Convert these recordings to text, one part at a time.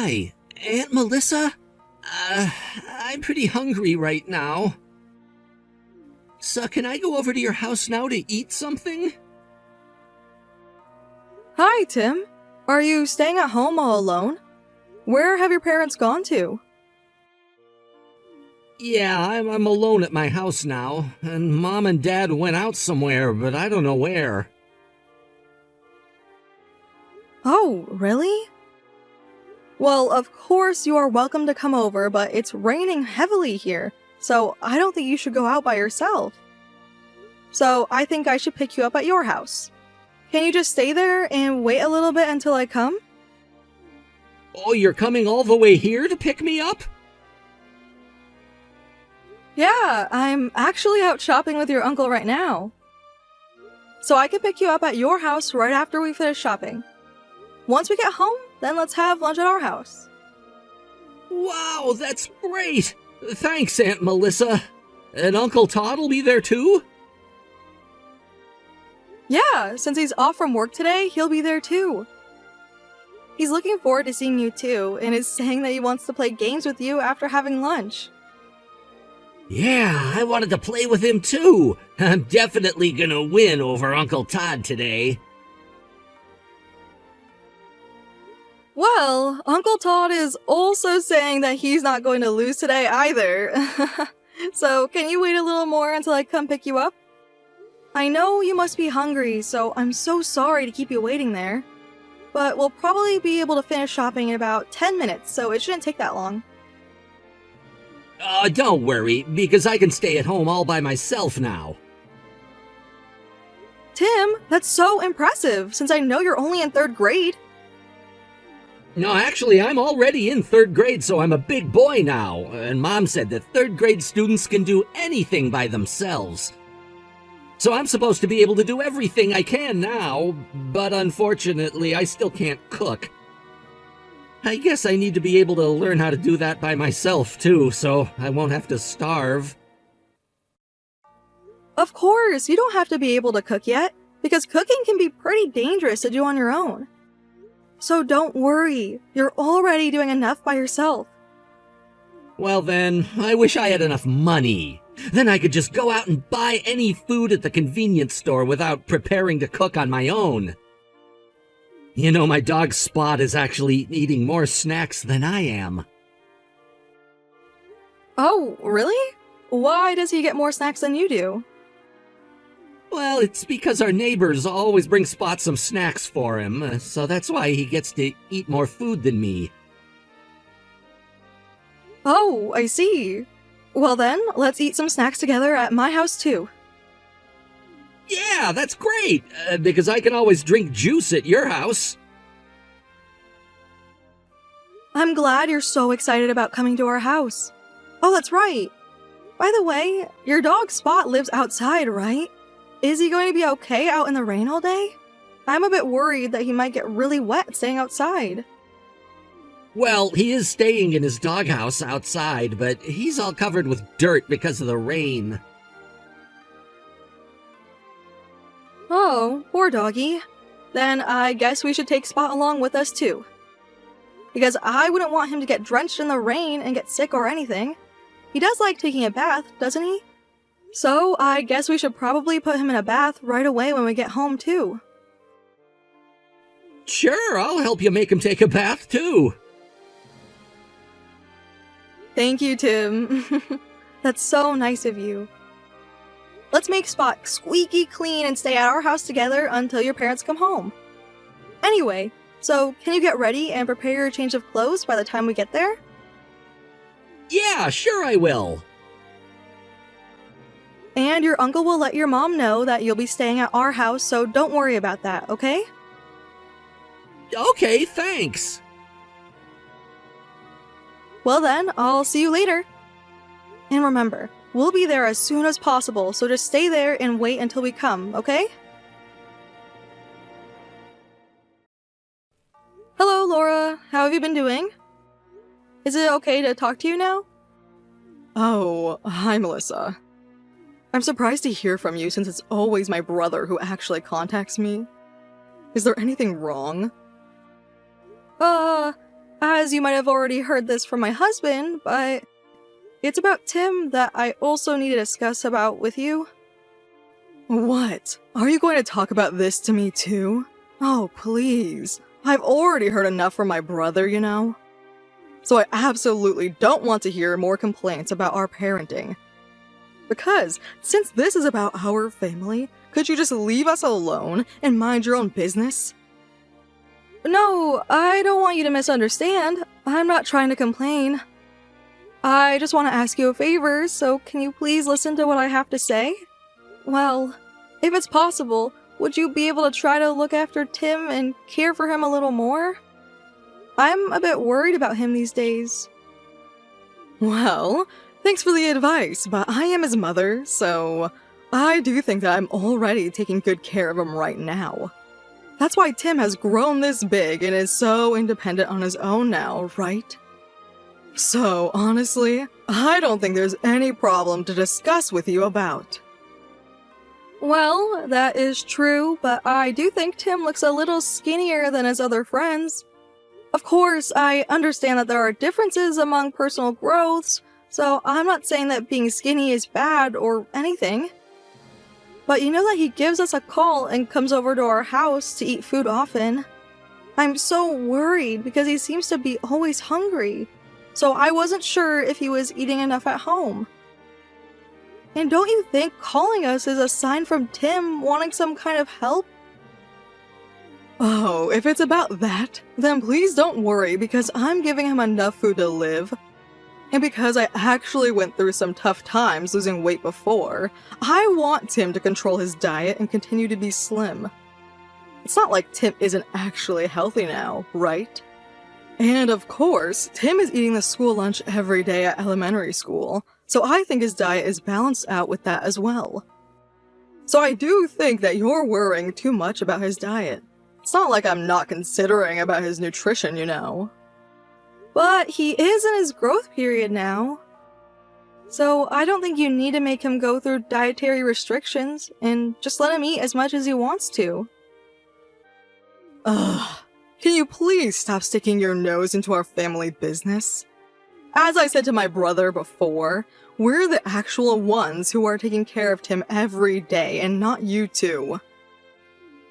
Hi, Aunt Melissa? I'm pretty hungry right now. So can I go over to your house now to eat something? Hi, Tim. Are you staying at home all alone? Where have your parents gone to? Yeah, I'm alone at my house now, and Mom and Dad went out somewhere, but I don't know where. Oh, really? Well, of course you are welcome to come over, but it's raining heavily here, so I don't think you should go out by yourself. So I think I should pick you up at your house. Can you just stay there and wait a little bit until I come? Oh, you're coming all the way here to pick me up? Yeah, I'm actually out shopping with your uncle right now. So I can pick you up at your house right after we finish shopping. Once we get home, then let's have lunch at our house. Wow, that's great! Thanks, Aunt Melissa. And Uncle Todd will be there too? Yeah, since he's off from work today, he'll be there too. He's looking forward to seeing you too, and is saying that he wants to play games with you after having lunch. Yeah, I wanted to play with him too. I'm definitely gonna win over Uncle Todd today. Well, Uncle Todd is also saying that he's not going to lose today either. So, can you wait a little more until I come pick you up? I know you must be hungry, so I'm so sorry to keep you waiting there. But we'll probably be able to finish shopping in about 10 minutes, so it shouldn't take that long. Don't worry, because I can stay at home all by myself now. Tim, that's so impressive, since I know you're only in 3rd grade. No, actually, I'm already in 3rd grade, so I'm a big boy now. And Mom said that 3rd grade students can do anything by themselves. So I'm supposed to be able to do everything I can now, but unfortunately, I still can't cook. I guess I need to be able to learn how to do that by myself, too, so I won't have to starve. Of course, you don't have to be able to cook yet, because cooking can be pretty dangerous to do on your own. So don't worry, you're already doing enough by yourself. Well then, I wish I had enough money. Then I could just go out and buy any food at the convenience store without preparing to cook on my own. You know, my dog Spot is actually eating more snacks than I am. Oh, really? Why does he get more snacks than you do? Well, it's because our neighbors always bring Spot some snacks for him, so that's why he gets to eat more food than me. Oh, I see. Well then, let's eat some snacks together at my house too. Yeah, that's great, because I can always drink juice at your house. I'm glad you're so excited about coming to our house. Oh, that's right. By the way, your dog Spot lives outside, right? Is he going to be okay out in the rain all day? I'm a bit worried that he might get really wet staying outside. Well, he is staying in his doghouse outside, but he's all covered with dirt because of the rain. Oh, poor doggy. Then I guess we should take Spot along with us too. Because I wouldn't want him to get drenched in the rain and get sick or anything. He does like taking a bath, doesn't he? So I guess we should probably put him in a bath right away when we get home too. Sure, I'll help you make him take a bath too. Thank you, Tim. That's so nice of you. Let's make Spot squeaky clean and stay at our house together until your parents come home. Anyway, so can you get ready and prepare your change of clothes by the time we get there? Yeah, sure I will. And your uncle will let your mom know that you'll be staying at our house, so don't worry about that, okay? Okay, thanks. Well then, I'll see you later. And remember, we'll be there as soon as possible, so just stay there and wait until we come, okay? Hello, Laura. How have you been doing? Is it okay to talk to you now? Oh, hi, Melissa. I'm surprised to hear from you since it's always my brother who actually contacts me. Is there anything wrong? as you might have already heard this from my husband, but it's about Tim that I also need to discuss about with you. What? Are you going to talk about this to me too? Oh, please. I've already heard enough from my brother, you know? So I absolutely don't want to hear more complaints about our parenting. Because, since this is about our family, could you just leave us alone and mind your own business? No, I don't want you to misunderstand. I'm not trying to complain. I just want to ask you a favor, so can you please listen to what I have to say? Well, if it's possible, would you be able to try to look after Tim and care for him a little more? I'm a bit worried about him these days. Well, thanks for the advice, but I am his mother, so I do think that I'm already taking good care of him right now. That's why Tim has grown this big and is so independent on his own now, right? So, honestly, I don't think there's any problem to discuss with you about. Well, that is true, but I do think Tim looks a little skinnier than his other friends. Of course, I understand that there are differences among personal growths, so I'm not saying that being skinny is bad or anything. But you know that he gives us a call and comes over to our house to eat food often. I'm so worried because he seems to be always hungry, so I wasn't sure if he was eating enough at home. And don't you think calling us is a sign from Tim wanting some kind of help? Oh, if it's about that, then please don't worry because I'm giving him enough food to live. And because I actually went through some tough times losing weight before, I want Tim to control his diet and continue to be slim. It's not like Tim isn't actually healthy now, right? And of course, Tim is eating the school lunch every day at elementary school, so I think his diet is balanced out with that as well. So I do think that you're worrying too much about his diet. It's not like I'm not considering about his nutrition, you know. But he is in his growth period now. So I don't think you need to make him go through dietary restrictions and just let him eat as much as he wants to. Ugh. Can you please stop sticking your nose into our family business? As I said to my brother before, we're the actual ones who are taking care of Tim every day and not you two.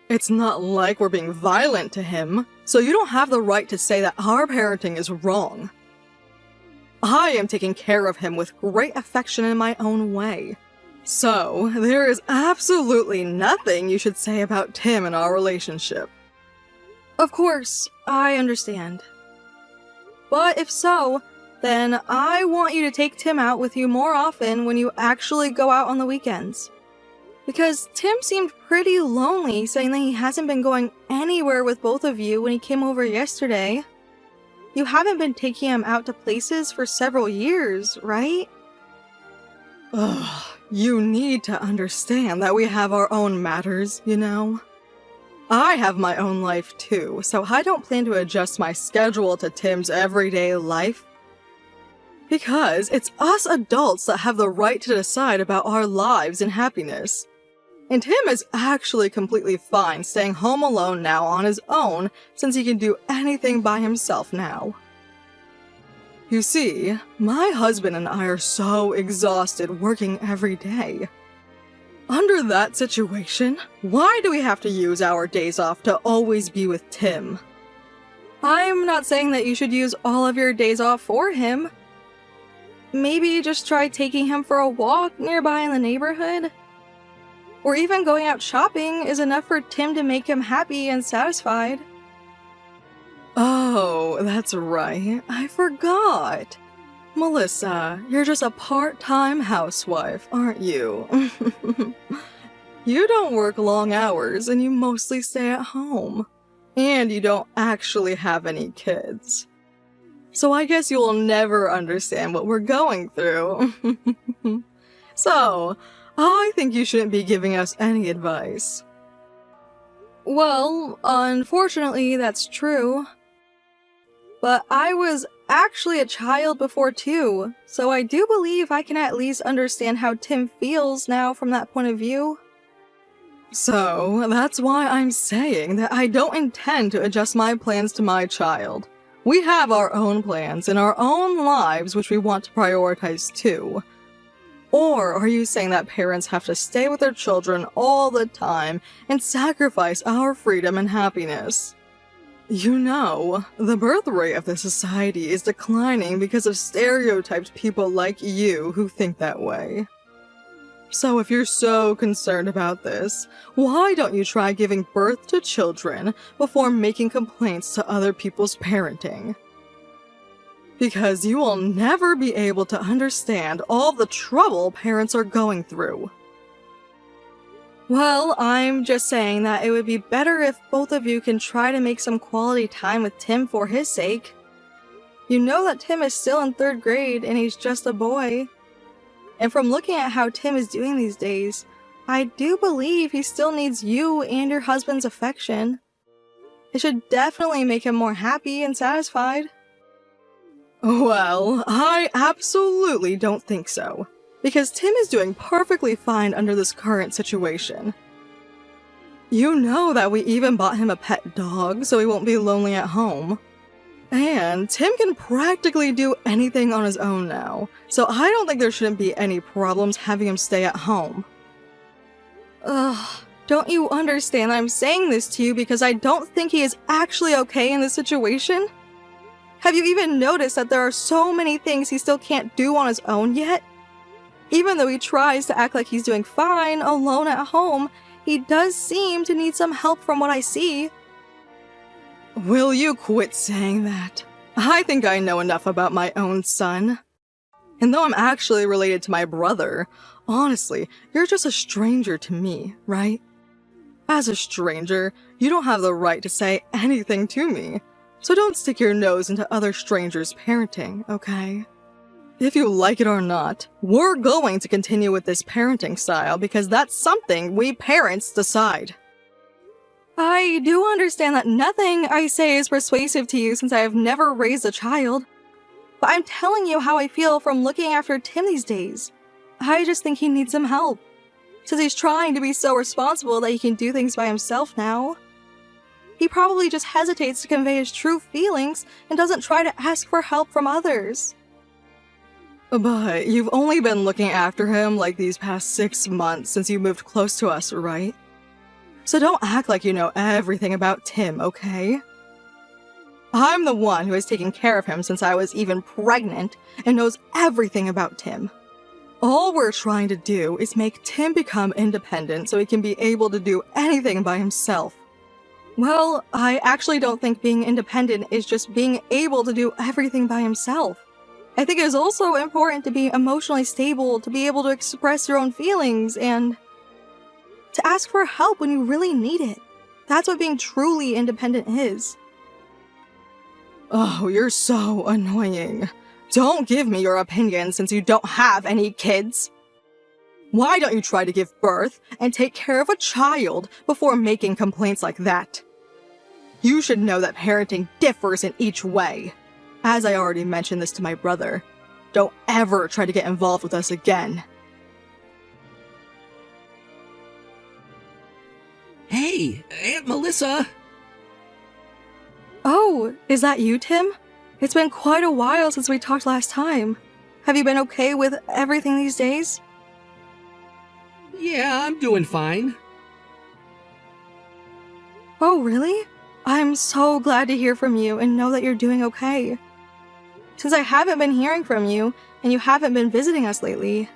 It's not like we're being violent to him, so you don't have the right to say that our parenting is wrong. I am taking care of him with great affection in my own way. So, there is absolutely nothing you should say about Tim and our relationship. Of course, I understand. But if so, then I want you to take Tim out with you more often when you actually go out on the weekends. Because Tim seemed pretty lonely, saying that he hasn't been going anywhere with both of you when he came over yesterday. You haven't been taking him out to places for several years, right? Ugh, you need to understand that we have our own matters, you know? I have my own life too, so I don't plan to adjust my schedule to Tim's everyday life. Because it's us adults that have the right to decide about our lives and happiness. And Tim is actually completely fine staying home alone now on his own since he can do anything by himself now. You see, my husband and I are so exhausted working every day. Under that situation, why do we have to use our days off to always be with Tim? I'm not saying that you should use all of your days off for him. Maybe just try taking him for a walk nearby in the neighborhood. Or even going out shopping is enough for Tim to make him happy and satisfied. Oh, that's right. I forgot. Melissa, you're just a part-time housewife, aren't you? You don't work long hours and you mostly stay at home. And you don't actually have any kids. So I guess you'll never understand what we're going through. So, I think you shouldn't be giving us any advice. Well, unfortunately, that's true. But I was actually a child before too, so I do believe I can at least understand how Tim feels now from that point of view. So, that's why I'm saying that I don't intend to adjust my plans to my child. We have our own plans and our own lives which we want to prioritize too. Or are you saying that parents have to stay with their children all the time and sacrifice our freedom and happiness? You know, the birth rate of this society is declining because of stereotyped people like you who think that way. So if you're so concerned about this, why don't you try giving birth to children before making complaints to other people's parenting? Because you will never be able to understand all the trouble parents are going through. Well, I'm just saying that it would be better if both of you can try to make some quality time with Tim for his sake. You know that Tim is still in 3rd grade and he's just a boy. And from looking at how Tim is doing these days, I do believe he still needs you and your husband's affection. It should definitely make him more happy and satisfied. Well, I absolutely don't think so. Because Tim is doing perfectly fine under this current situation. You know that we even bought him a pet dog so he won't be lonely at home. And Tim can practically do anything on his own now, so I don't think there shouldn't be any problems having him stay at home. Ugh, don't you understand I'm saying this to you because I don't think he is actually okay in this situation? Have you even noticed that there are so many things he still can't do on his own yet? Even though he tries to act like he's doing fine alone at home, he does seem to need some help from what I see. Will you quit saying that? I think I know enough about my own son. And though I'm actually related to my brother, honestly, you're just a stranger to me, right? As a stranger, you don't have the right to say anything to me. So don't stick your nose into other strangers' parenting, okay? If you like it or not, we're going to continue with this parenting style because that's something we parents decide. I do understand that nothing I say is persuasive to you since I have never raised a child. But I'm telling you how I feel from looking after Tim these days. I just think he needs some help. Since he's trying to be so responsible that he can do things by himself now. He probably just hesitates to convey his true feelings and doesn't try to ask for help from others. But you've only been looking after him like these past 6 months since you moved close to us, right? So don't act like you know everything about Tim, okay? I'm the one who has taken care of him since I was even pregnant and knows everything about Tim. All we're trying to do is make Tim become independent so he can be able to do anything by himself. Well, I actually don't think being independent is just being able to do everything by himself. I think it is also important to be emotionally stable, to be able to express your own feelings, and to ask for help when you really need it. That's what being truly independent is. Oh, you're so annoying. Don't give me your opinion since you don't have any kids. Why don't you try to give birth and take care of a child before making complaints like that? You should know that parenting differs in each way. As I already mentioned this to my brother, don't ever try to get involved with us again. Hey, Aunt Melissa! Oh, is that you, Tim? It's been quite a while since we talked last time. Have you been okay with everything these days? Yeah, I'm doing fine. Oh, really? I'm so glad to hear from you and know that you're doing okay. Since I haven't been hearing from you, and you haven't been visiting us lately,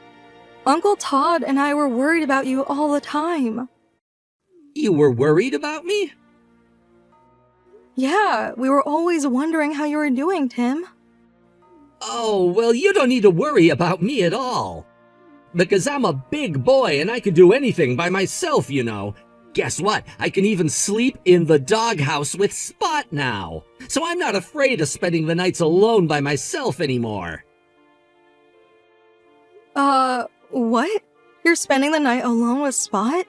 Uncle Todd and I were worried about you all the time. You were worried about me? Yeah, we were always wondering how you were doing, Tim. Oh, well, you don't need to worry about me at all. Because I'm a big boy and I can do anything by myself, you know. Guess what? I can even sleep in the doghouse with Spot now. So I'm not afraid of spending the nights alone by myself anymore. What? You're spending the night alone with Spot?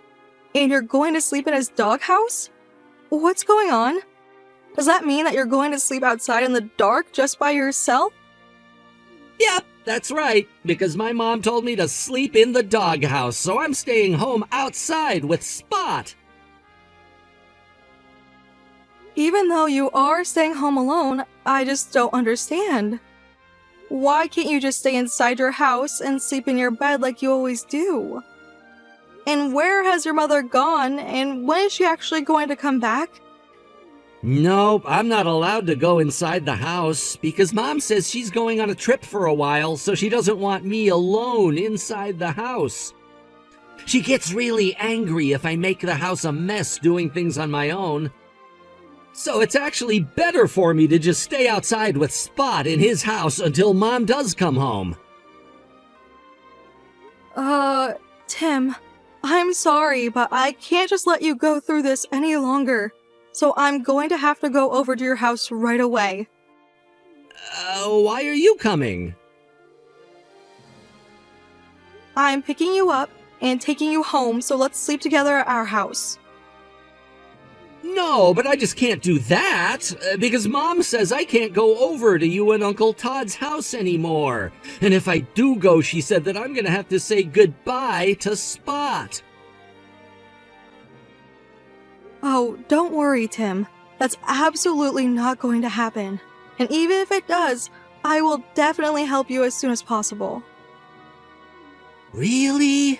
And you're going to sleep in his doghouse? What's going on? Does that mean that you're going to sleep outside in the dark just by yourself? Yep, that's right. Because my mom told me to sleep in the doghouse, so I'm staying home outside with Spot. Even though you are staying home alone, I just don't understand. Why can't you just stay inside your house and sleep in your bed like you always do? And where has your mother gone, and when is she actually going to come back? Nope, I'm not allowed to go inside the house because Mom says she's going on a trip for a while, so she doesn't want me alone inside the house. She gets really angry if I make the house a mess doing things on my own. So it's actually better for me to just stay outside with Spot in his house until Mom does come home. Tim, I'm sorry, but I can't just let you go through this any longer. So I'm going to have to go over to your house right away. Why are you coming? I'm picking you up and taking you home, so let's sleep together at our house. No, but I just can't do that, because Mom says I can't go over to you and Uncle Todd's house anymore. And if I do go, she said that I'm gonna have to say goodbye to Spot. Oh, don't worry, Tim. That's absolutely not going to happen. And even if it does, I will definitely help you as soon as possible. Really?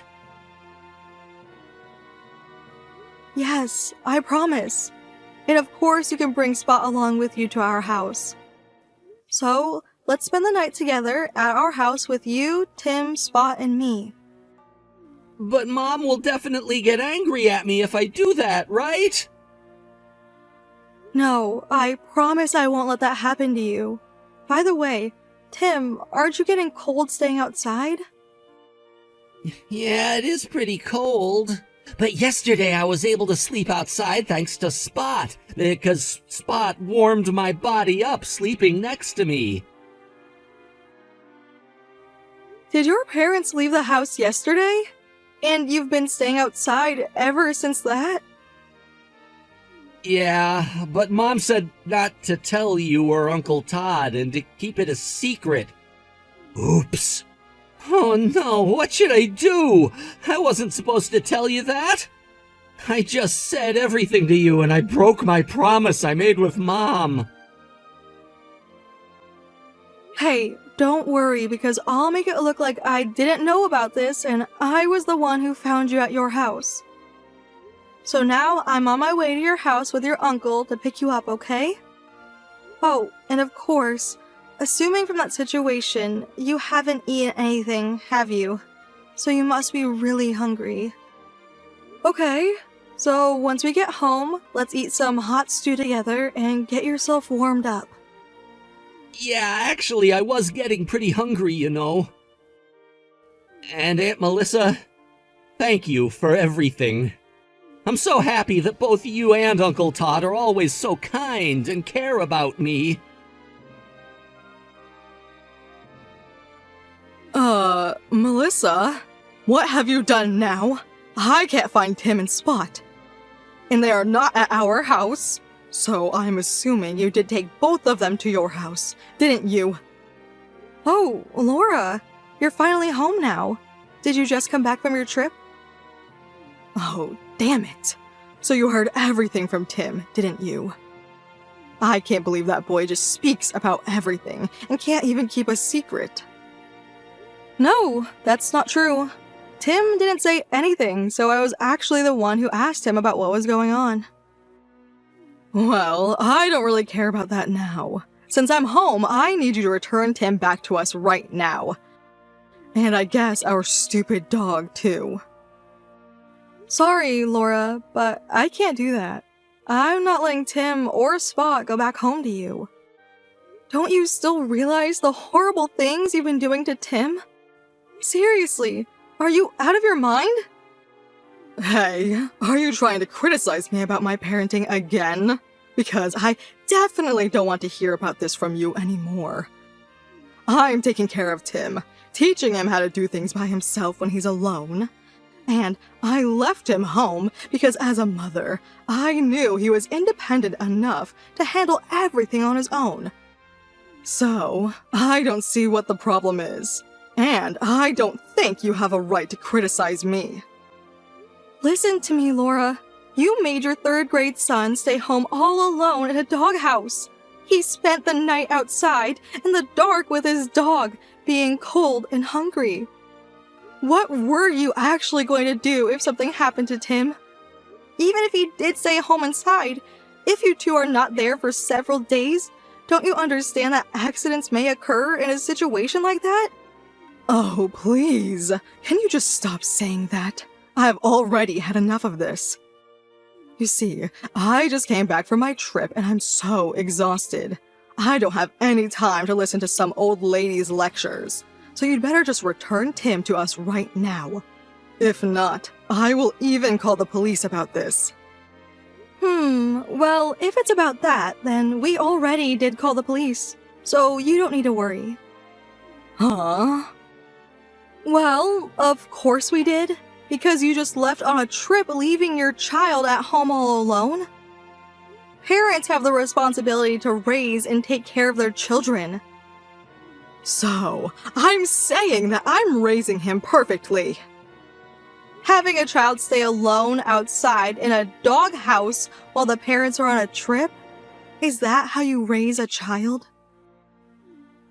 Yes, I promise. And of course you can bring Spot along with you to our house. So, let's spend the night together at our house with you, Tim, Spot, and me. But Mom will definitely get angry at me if I do that, right? No, I promise I won't let that happen to you. By the way, Tim, aren't you getting cold staying outside? Yeah, it is pretty cold. But yesterday I was able to sleep outside thanks to Spot, because Spot warmed my body up sleeping next to me. Did your parents leave the house yesterday? And you've been staying outside ever since that? Yeah, but Mom said not to tell you or Uncle Todd and to keep it a secret. Oops. Oh no, what should I do? I wasn't supposed to tell you that. I just said everything to you and I broke my promise I made with Mom. Hey, don't worry, because I'll make it look like I didn't know about this and I was the one who found you at your house. So now I'm on my way to your house with your uncle to pick you up, okay? Oh, and of course, assuming from that situation, you haven't eaten anything, have you? So you must be really hungry. Okay, so once we get home, let's eat some hot stew together and get yourself warmed up. Yeah, actually, I was getting pretty hungry, you know. And Aunt Melissa, thank you for everything. I'm so happy that both you and Uncle Todd are always so kind and care about me. Melissa? What have you done now? I can't find Tim and Spot. And they are not at our house. So I'm assuming you did take both of them to your house, didn't you? Oh, Laura, you're finally home now. Did you just come back from your trip? Oh, damn it. So you heard everything from Tim, didn't you? I can't believe that boy just speaks about everything and can't even keep a secret. No, that's not true. Tim didn't say anything, so I was actually the one who asked him about what was going on. Well, I don't really care about that now. Since I'm home, I need you to return Tim back to us right now. And I guess our stupid dog, too. Sorry, Laura, but I can't do that. I'm not letting Tim or Spot go back home to you. Don't you still realize the horrible things you've been doing to Tim? Seriously, are you out of your mind? Hey, are you trying to criticize me about my parenting again? Because I definitely don't want to hear about this from you anymore. I'm taking care of Tim, teaching him how to do things by himself when he's alone. And I left him home because as a mother, I knew he was independent enough to handle everything on his own. So, I don't see what the problem is. And I don't think you have a right to criticize me. Listen to me, Laura. You made your third grade son stay home all alone in a doghouse. He spent the night outside in the dark with his dog, being cold and hungry. What were you actually going to do if something happened to Tim? Even if he did stay home inside, if you two are not there for several days, don't you understand that accidents may occur in a situation like that? Oh, please. Can you just stop saying that? I've already had enough of this. You see, I just came back from my trip and I'm so exhausted. I don't have any time to listen to some old lady's lectures. So you'd better just return Tim to us right now. If not, I will even call the police about this. Well, if it's about that, then we already did call the police. So you don't need to worry. Huh? Well, of course we did. Because you just left on a trip leaving your child at home all alone? Parents have the responsibility to raise and take care of their children. So, I'm saying that I'm raising him perfectly. Having a child stay alone outside in a doghouse while the parents are on a trip? Is that how you raise a child?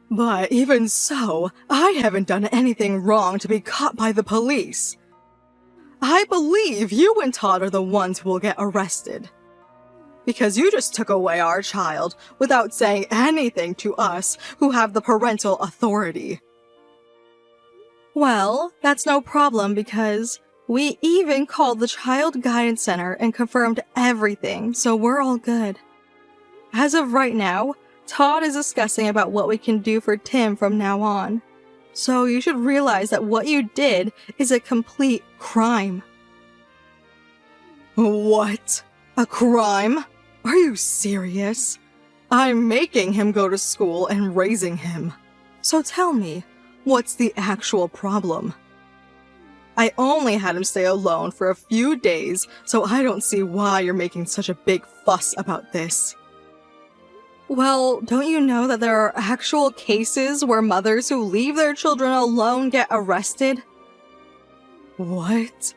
But even so, I haven't done anything wrong to be caught by the police. I believe you and Todd are the ones who will get arrested. Because you just took away our child without saying anything to us who have the parental authority. Well, that's no problem because we even called the Child Guidance Center and confirmed everything, so we're all good. As of right now, Todd is discussing about what we can do for Tim from now on. So you should realize that what you did is a complete crime. What? A crime? Are you serious? I'm making him go to school and raising him. So tell me, what's the actual problem? I only had him stay alone for a few days, so I don't see why you're making such a big fuss about this. Well, don't you know that there are actual cases where mothers who leave their children alone get arrested? What?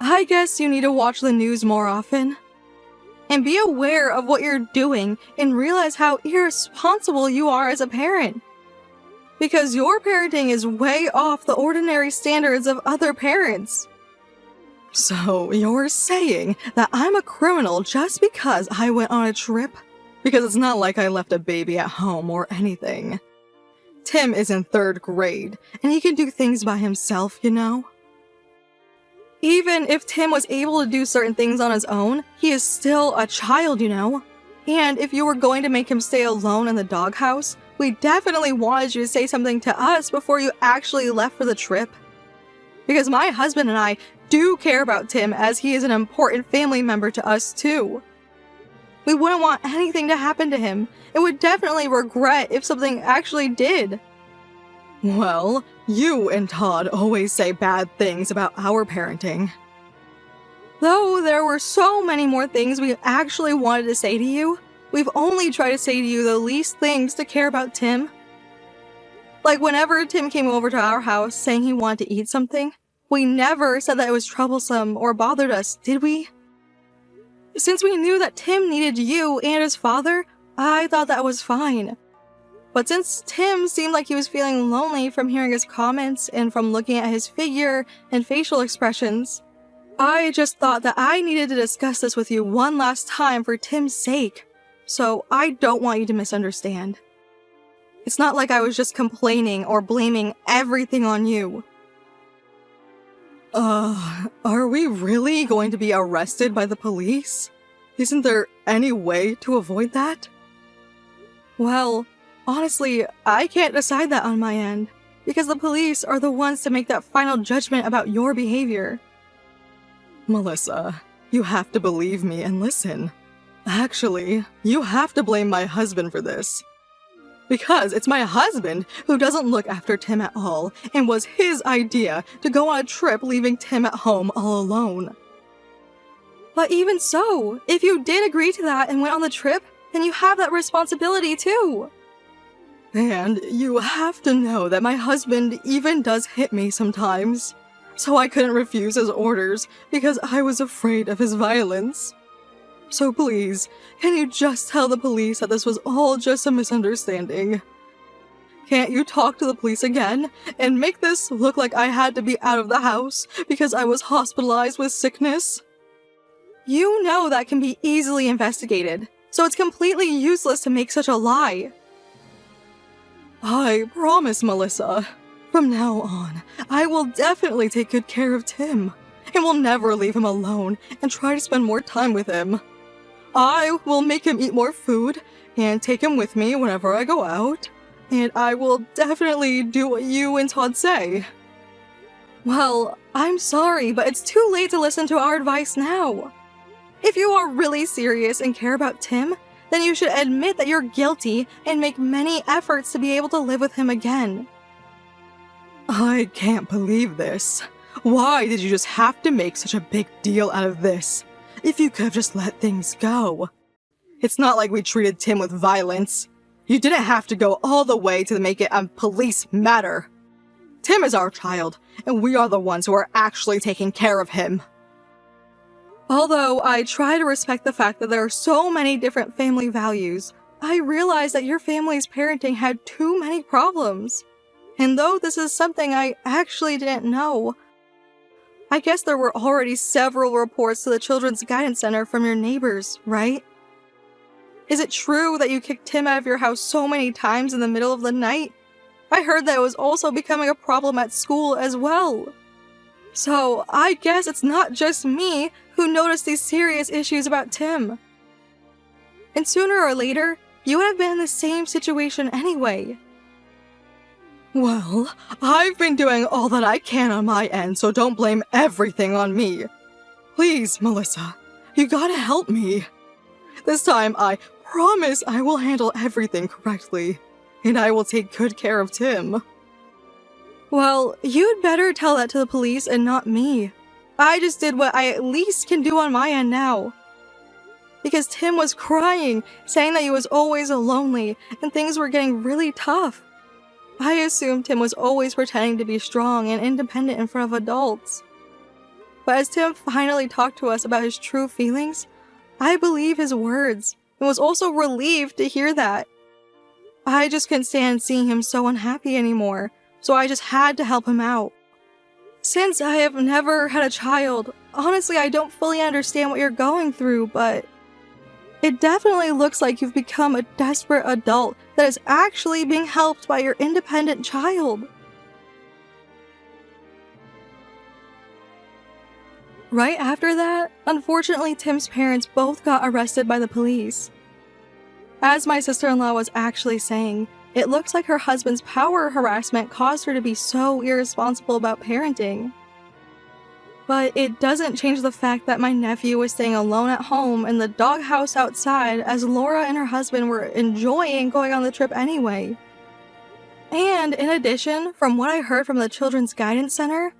I guess you need to watch the news more often. And be aware of what you're doing and realize how irresponsible you are as a parent. Because your parenting is way off the ordinary standards of other parents. So you're saying that I'm a criminal just because I went on a trip? Because it's not like I left a baby at home or anything. Tim is in 3rd grade, and he can do things by himself, you know? Even if Tim was able to do certain things on his own, he is still a child, you know? And if you were going to make him stay alone in the doghouse, we definitely wanted you to say something to us before you actually left for the trip. Because my husband and I do care about Tim as he is an important family member to us too. We wouldn't want anything to happen to him and would definitely regret if something actually did. Well, you and Todd always say bad things about our parenting. Though there were so many more things we actually wanted to say to you, we've only tried to say to you the least things to care about Tim. Like whenever Tim came over to our house saying he wanted to eat something, we never said that it was troublesome or bothered us, did we? Since we knew that Tim needed you and his father, I thought that was fine. But since Tim seemed like he was feeling lonely from hearing his comments and from looking at his figure and facial expressions, I just thought that I needed to discuss this with you one last time for Tim's sake. So I don't want you to misunderstand. It's not like I was just complaining or blaming everything on you. Are we really going to be arrested by the police? Isn't there any way to avoid that? Well, honestly, I can't decide that on my end, because the police are the ones to make that final judgment about your behavior. Melissa, you have to believe me and listen. Actually, you have to blame my husband for this. Because it's my husband who doesn't look after Tim at all, and was his idea to go on a trip leaving Tim at home all alone. But even so, if you did agree to that and went on the trip, then you have that responsibility too. And you have to know that my husband even does hit me sometimes. So I couldn't refuse his orders because I was afraid of his violence. So please, can you just tell the police that this was all just a misunderstanding? Can't you talk to the police again and make this look like I had to be out of the house because I was hospitalized with sickness? You know that can be easily investigated, so it's completely useless to make such a lie. I promise, Melissa. From now on, I will definitely take good care of Tim, and will never leave him alone and try to spend more time with him. I will make him eat more food and take him with me whenever I go out, and I will definitely do what you and Todd say. Well, I'm sorry, but it's too late to listen to our advice now. If you are really serious and care about Tim, then you should admit that you're guilty and make many efforts to be able to live with him again. I can't believe this. Why did you just have to make such a big deal out of this? If you could have just let things go. It's not like we treated Tim with violence. You didn't have to go all the way to make it a police matter. Tim is our child, and we are the ones who are actually taking care of him. Although I try to respect the fact that there are so many different family values, I realize that your family's parenting had too many problems. And though this is something I actually didn't know, I guess there were already several reports to the Children's Guidance Center from your neighbors, right? Is it true that you kicked Tim out of your house so many times in the middle of the night? I heard that it was also becoming a problem at school as well. So I guess it's not just me who noticed these serious issues about Tim. And sooner or later, you would have been in the same situation anyway. Well, I've been doing all that I can on my end, so don't blame everything on me. Please, Melissa, you gotta help me. This time, I promise I will handle everything correctly, and I will take good care of Tim. Well, you'd better tell that to the police and not me. I just did what I at least can do on my end now. Because Tim was crying, saying that he was always lonely and things were getting really tough. I assumed Tim was always pretending to be strong and independent in front of adults. But as Tim finally talked to us about his true feelings, I believe his words and was also relieved to hear that. I just couldn't stand seeing him so unhappy anymore, so I just had to help him out. Since I have never had a child, honestly I don't fully understand what you're going through, but it definitely looks like you've become a desperate adult that is actually being helped by your independent child. Right after that, unfortunately Tim's parents both got arrested by the police. As my sister-in-law was actually saying, it looks like her husband's power harassment caused her to be so irresponsible about parenting. But it doesn't change the fact that my nephew was staying alone at home in the doghouse outside as Laura and her husband were enjoying going on the trip anyway. And in addition, from what I heard from the Children's Guidance Center,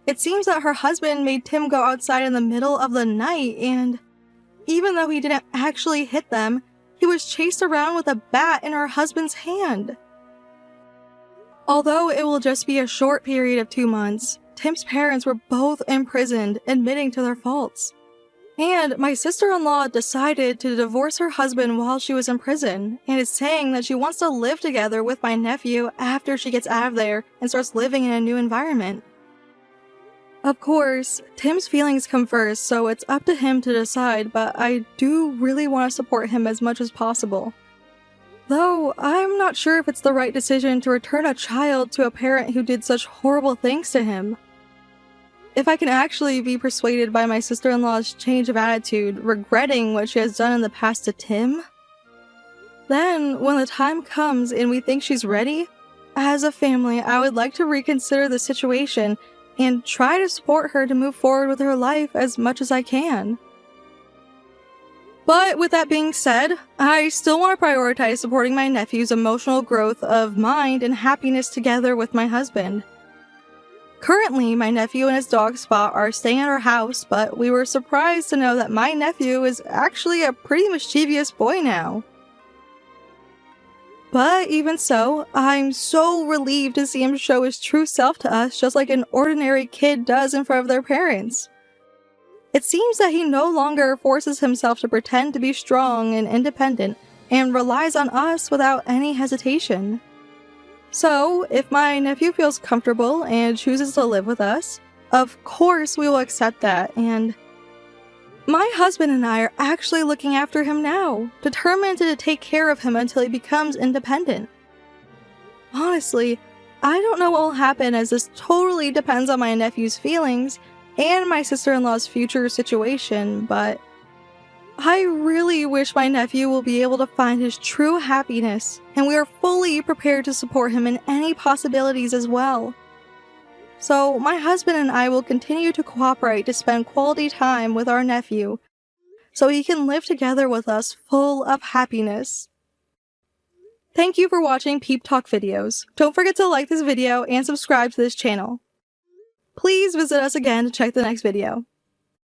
it seems that her husband made Tim go outside in the middle of the night, and even though he didn't actually hit them, he was chased around with a bat in her husband's hand. Although it will just be a short period of 2 months, Tim's parents were both imprisoned, admitting to their faults. And my sister-in-law decided to divorce her husband while she was in prison, and is saying that she wants to live together with my nephew after she gets out of there and starts living in a new environment. Of course, Tim's feelings come first, so it's up to him to decide, but I do really want to support him as much as possible. Though, I'm not sure if it's the right decision to return a child to a parent who did such horrible things to him. If I can actually be persuaded by my sister-in-law's change of attitude, regretting what she has done in the past to Tim, then when the time comes and we think she's ready, as a family, I would like to reconsider the situation and try to support her to move forward with her life as much as I can. But with that being said, I still want to prioritize supporting my nephew's emotional growth of mind and happiness together with my husband. Currently, my nephew and his dog Spot are staying at our house, but we were surprised to know that my nephew is actually a pretty mischievous boy now. But even so, I'm so relieved to see him show his true self to us just like an ordinary kid does in front of their parents. It seems that he no longer forces himself to pretend to be strong and independent and relies on us without any hesitation. So, if my nephew feels comfortable and chooses to live with us, of course we will accept that, and my husband and I are actually looking after him now, determined to take care of him until he becomes independent. Honestly, I don't know what will happen as this totally depends on my nephew's feelings and my sister-in-law's future situation, but I really wish my nephew will be able to find his true happiness, and we are fully prepared to support him in any possibilities as well. So, my husband and I will continue to cooperate to spend quality time with our nephew, so he can live together with us full of happiness. Thank you for watching Peep Talk videos. Don't forget to like this video and subscribe to this channel. Please visit us again to check the next video.